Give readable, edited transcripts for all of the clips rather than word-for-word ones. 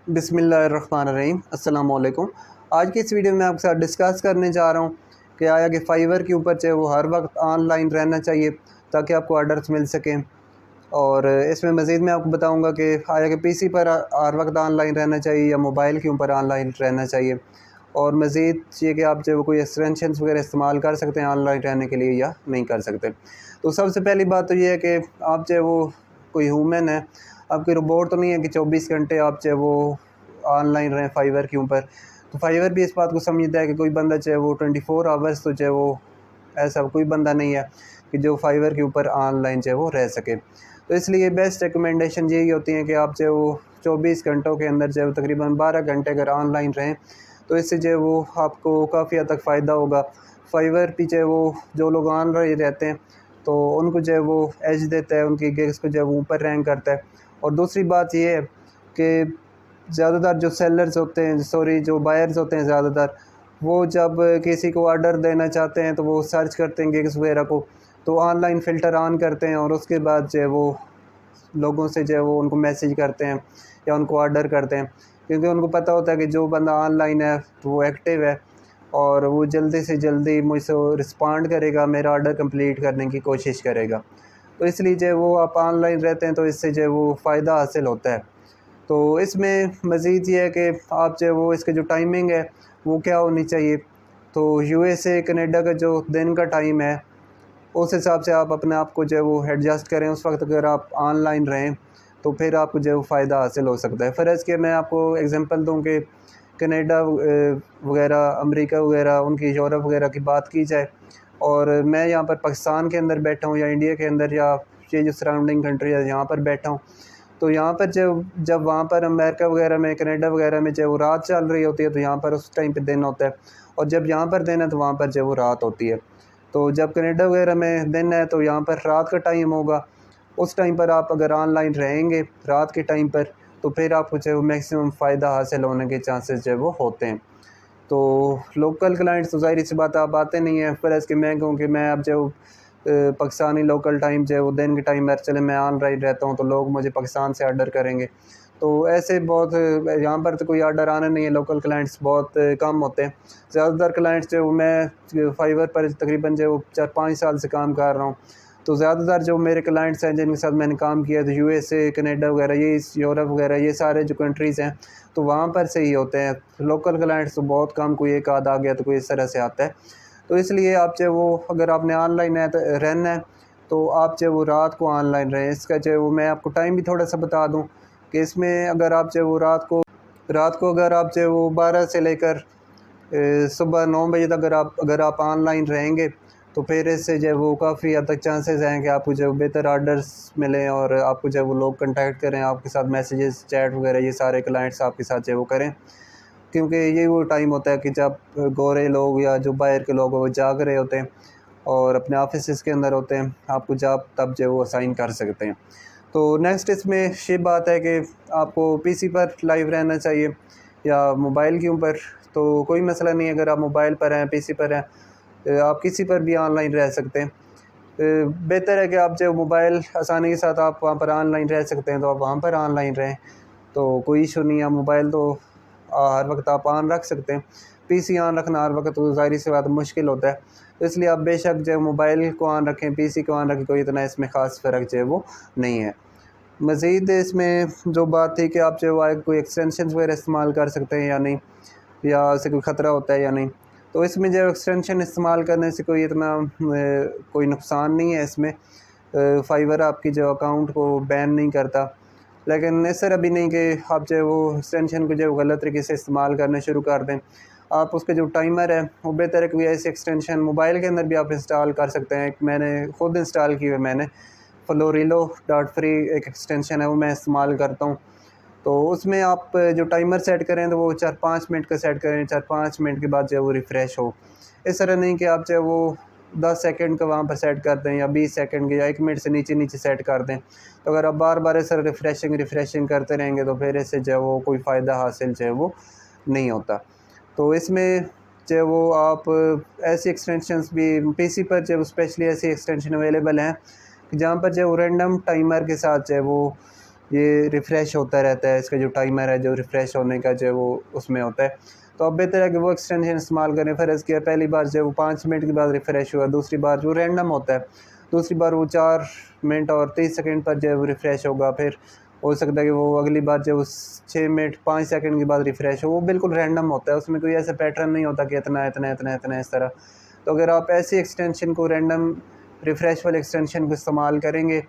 बिस्मिल्लाहिर्रहमानिर्रहीम अस्सलाम वालेकुम। आज की इस वीडियो में आपके साथ डिस्कस करने जा रहा हूँ कि आया कि फ़ाइवर के ऊपर जो है वो हर वक्त ऑनलाइन रहना चाहिए ताकि आपको ऑर्डर्स मिल सकें। और इसमें मज़ीद मैं आपको बताऊँगा कि आया कि पीसी पर हर वक्त ऑनलाइन रहना चाहिए या मोबाइल के ऊपर ऑनलाइन रहना चाहिए। और मज़ीद ये कि आप जो है वो कोई एक्सटेंशंस वगैरह इस्तेमाल कर सकते हैं ऑनलाइन रहने के लिए या नहीं कर सकते। तो सबसे पहली बात तो ये है कि आप जो है वो कोई ह्यूमन है, आपकी रोबोट तो नहीं है कि 24 घंटे आप जो है वो ऑनलाइन रहें फ़ाइवर के ऊपर। तो फ़ाइवर भी इस बात को समझता है कि कोई बंदा जो है वो 24 आवर्स तो जो है वो ऐसा कोई बंदा नहीं है कि जो फ़ाइवर के ऊपर ऑनलाइन जो है वो रह सके। तो इसलिए बेस्ट रिकमेंडेशन यही होती है कि आप जो है वो 24 घंटों के अंदर जो है तकरीबन 12 घंटे अगर ऑनलाइन रहें तो इससे जो है वो आपको काफ़ी हद तक फ़ायदा होगा। फ़ाइवर भी जो है वो जो लोग ऑनलाइन रहते हैं तो उनको जो है वो एज देता है, उनकी गिग्स को जो है वो ऊपर रैंक करता है। और दूसरी बात ये है कि ज़्यादातर जो सेलर्स होते हैं जो बायर्स होते हैं ज़्यादातर, वो जब किसी को ऑर्डर देना चाहते हैं तो वो सर्च करते हैं गिग्स वगैरह को, तो ऑनलाइन फ़िल्टर ऑन करते हैं और उसके बाद जो है वो लोगों से जो है वो उनको मैसेज करते हैं या उनको ऑर्डर करते हैं। क्योंकि उनको पता होता है कि जो बंदा ऑनलाइन है तो वो एक्टिव है और वो जल्दी से जल्दी मुझसे रिस्पॉन्ड करेगा, मेरा ऑर्डर कंप्लीट करने की कोशिश करेगा। तो इसलिए जो है वो आप ऑनलाइन रहते हैं तो इससे जो है वो फ़ायदा हासिल होता है। तो इसमें मज़ीद ये है कि आप जो है वो इसकी जो टाइमिंग है वो क्या होनी चाहिए। तो यूएसए कनाडा का जो दिन का टाइम है उस हिसाब से आप अपने आप को जो है वो एडजस्ट करें। उस वक्त अगर आप ऑनलाइन रहें तो फिर आपको जो है वो फ़ायदा हासिल हो सकता है। फ़र्ज़ के मैं आपको एग्ज़ाम्पल दूँ कि कनाडा वगैरह, अमेरिका वगैरह, उनकी यूरोप वगैरह की बात की जाए और मैं यहाँ पर पाकिस्तान के अंदर बैठा हूँ या इंडिया के अंदर या ये जो सराउंडिंग कंट्री है यहाँ पर बैठा हूँ। तो यहाँ पर जब वहाँ पर अमेरिका वगैरह में, कनाडा वगैरह में जो है वो रात चल रही होती है तो यहाँ पर उस टाइम पे दिन होता है और जब यहाँ पर दिन है तो वहाँ पर जो है वो रात होती है। तो जब कनाडा वगैरह में दिन है तो यहाँ पर रात का टाइम होगा। उस टाइम पर आप अगर ऑनलाइन रहेंगे रात के टाइम पर तो फिर आपको जो है वो मैक्सिमम फ़ायदा हासिल होने के चांसेस जो है वो होते हैं। तो लोकल क्लाइंट्स तो ज़ाहिर सी बात आप आते नहीं हैं। फ़र्ज़ कि मैं कहूँ कि मैं अब जो पाकिस्तानी लोकल टाइम जो है वो दिन के टाइम पर चले मैं ऑनलाइन रहता हूँ तो लोग मुझे पाकिस्तान से ऑर्डर करेंगे। तो ऐसे बहुत यहाँ पर तो कोई ऑर्डर आना नहीं है, लोकल क्लाइंट्स बहुत कम होते हैं। ज़्यादातर क्लाइंट्स जो मैं फ़ाइवर पर तकरीबन जो 4-5 साल से काम कर रहा हूँ, तो ज़्यादातर जो मेरे क्लाइंट्स हैं जिनके साथ मैंने काम किया तो यूएसए, कनाडा वगैरह, ये यूरोप वगैरह, ये सारे जो कंट्रीज़ हैं तो वहाँ पर से ही होते हैं। लोकल क्लाइंट्स तो बहुत कम, कोई एक आध आ गया तो कोई इस तरह से आता है। तो इसलिए आप जो वो अगर आपने ऑनलाइन है तो रहना है तो आप जो वो रात को ऑनलाइन रहें। इसका जो वो मैं आपको टाइम भी थोड़ा सा बता दूं कि इसमें अगर आप जो वो रात को अगर आप जो वो 12 से लेकर सुबह 9 बजे तक अगर आप ऑनलाइन रहेंगे तो फिर इससे जो है वो काफ़ी हद तक चांसेस हैं कि आपको जो बेहतर ऑर्डर्स मिलें और आपको जो है वो लोग कांटेक्ट करें, आपके साथ मैसेजेस, चैट वगैरह ये सारे क्लाइंट्स आपके साथ जो है वो करें। क्योंकि यही वो टाइम होता है कि जब गोरे लोग या जो बाहर के लोग हैं वो जाग रहे होते हैं और अपने ऑफिस के अंदर होते हैं, आपको जॉब तब जो है वो असाइन कर सकते हैं। तो नेक्स्ट इसमें ये बात है कि आपको पीसी पर लाइव रहना चाहिए या मोबाइल के ऊपर, तो कोई मसला नहीं है। अगर आप मोबाइल पर हैं, पीसी पर हैं, आप किसी पर भी ऑनलाइन रह सकते हैं। बेहतर है कि आप जो मोबाइल आसानी के साथ आप वहाँ पर ऑनलाइन रह सकते हैं तो आप वहाँ पर ऑनलाइन रहें, तो कोई इशू नहीं है। मोबाइल तो हर वक्त आप ऑन रख सकते हैं, पीसी ऑन रखना हर वक्त तो ज़ाहिर सी बात मुश्किल होता है। तो इसलिए आप बेशक जो मोबाइल को ऑन रखें, पीसी को ऑन रखें, कोई इतना इसमें ख़ास फ़र्क जो है वो नहीं है। मज़ीद इसमें जो बात थी कि आप जो है कोई एक्सटेंशंस वगैरह इस्तेमाल कर सकते हैं या नहीं, या उससे कोई ख़तरा होता है या नहीं। तो इसमें जो एक्सटेंशन इस्तेमाल करने से कोई इतना कोई नुकसान नहीं है इसमें। फ़ाइवर आपकी जो अकाउंट को बैन नहीं करता, लेकिन इस तरह भी नहीं कि आप जो है वो एक्सटेंशन को जो गलत तरीके से इस्तेमाल करना शुरू कर दें। आप उसके जो टाइमर है वो बेहतर है, कोई ऐसी एक्सटेंशन मोबाइल के अंदर भी आप इंस्टॉल कर सकते हैं। एक मैंने खुद इंस्टॉल की है, मैंने फ्लोरिलो डॉट फ्री एक एक्सटेंशन है वो मैं इस्तेमाल करता हूँ। तो उसमें आप जो टाइमर सेट करें तो वो 4-5 मिनट का सेट करें, 4-5 मिनट के बाद जो है वो रिफ़्रेश हो। इस तरह नहीं कि आप जो है वो 10 सेकंड का वहाँ पर सेट कर दें या 20 सेकंड के या 1 मिनट से नीचे सेट कर दें। तो अगर आप बार-बार ऐसा रिफ़्रेशिंग करते रहेंगे तो फिर इससे जो है वो कोई फ़ायदा हासिल जो है वो नहीं होता। तो इसमें जो है वो आप ऐसी एक्सटेंशंस भी पीसी पर जो स्पेशली ऐसी एक्सटेंशन अवेलेबल हैं कि जहाँ पर जो है वो रैंडम टाइमर के साथ जो है वो ये रिफ़्रेश होता रहता है, इसका जो टाइमर है जो रिफ़्रेश होने का जो है वो उसमें होता है। तो अब बेहतर है कि वो एक्सटेंशन इस्तेमाल करें। फ़र्ज़ किया पहली बार जो है वो 5 मिनट के बाद रिफ़्रेश हुआ, दूसरी बार जो रैंडम होता है, दूसरी बार वो 4 मिनट और 30 सेकंड पर जो है वो रिफ़्रेश होगा। फिर हो सकता है कि वो अगली बार जो है वो 6 मिनट 5 सेकंड के बाद रिफ़्रेश हो। वो बिल्कुल रैंडम होता है, उसमें कोई ऐसा पैटर्न नहीं होता कि इतना, इतना, इतना, इतना इस तरह। तो अगर आप ऐसी एक्सटेंशन को रैंडम रिफ़्रेश वाले एक्सटेंशन को इस्तेमाल करेंगे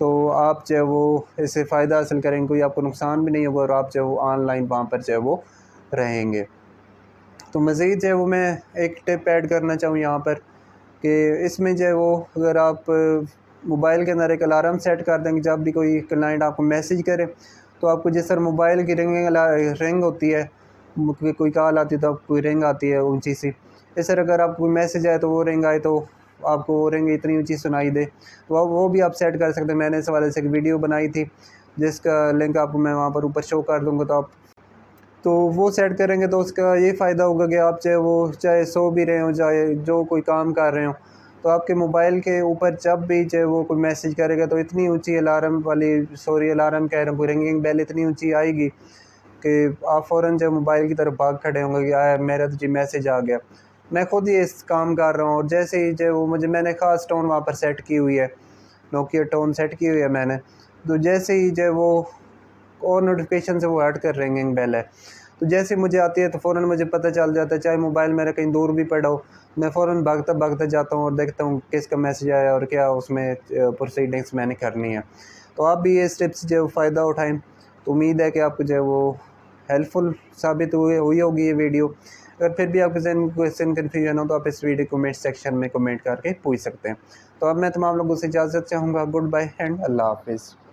तो आप जो है वो इससे फ़ायदा हासिल करेंगे, कोई आपको नुकसान भी नहीं होगा और आप जो है वो ऑनलाइन वहाँ पर जो है वो रहेंगे। तो मज़ीद जो है वो मैं एक टिप ऐड करना चाहूँ यहाँ पर कि इसमें जो है वो अगर आप मोबाइल के अंदर एक अलार्म सेट कर देंगे, जब भी कोई क्लाइंट आपको मैसेज करे तो आपको जिस तरह मोबाइल की रिंग होती है, कोई कॉल आती है तो आपको रिंग आती है ऊँची सी, इस तरह अगर आपको कोई मैसेज आए तो वो रिंग आए तो आपको वो रिंग इतनी ऊँची सुनाई दे, तो वो भी आप सेट कर सकते हैं। मैंने इस हवाले से एक वीडियो बनाई थी जिसका लिंक आपको मैं वहाँ पर ऊपर शो कर दूँगा, तो आप तो वो सेट करेंगे तो उसका ये फ़ायदा होगा कि आप चाहे सो भी रहे हों, चाहे जो कोई काम कर रहे हों, तो आपके मोबाइल के ऊपर जब भी जो है वो कोई मैसेज करेगा तो इतनी ऊंची अलार्म कह रहा हूँ, कोई रिंगिंग बेल इतनी ऊंची आएगी कि आप फ़ौरन जो मोबाइल की तरफ भाग खड़े होंगे कि आया मेरा तो जी मैसेज आ गया। मैं खुद ही इस काम कर रहा हूँ और जैसे ही जो मैंने ख़ास टोन वहाँ पर सेट की हुई है, नोकिया टोन सेट की हुई है मैंने, तो जैसे ही जो वो और नोटिफिकेशन से वो हट कर रिंगिंग बेल है, तो जैसे मुझे आती है तो फ़ौरन मुझे पता चल जाता है, चाहे मोबाइल मेरा कहीं दूर भी पड़ा हो, मैं फ़ौरन भागता भागता जाता हूँ और देखता हूँ किसका मैसेज आया और क्या उसमें प्रोसीडिंग्स मैंने करनी है। तो आप भी ये स्टेप्स जो फ़ायदा उठाएँ। तो उम्मीद है कि आपको जो है वो हेल्पफुल साबित हुई होगी ये वीडियो। अगर फिर भी आपके जहन क्वेश्चन कन्फ्यूजन हो तो आप इस वीडियो कमेंट सेक्शन में कमेंट करके पूछ सकते हैं। तो अब मैं तमाम लोगों से इजाज़त चाहूँगा। गुड बाय एंड अल्लाह हाफ़िज़।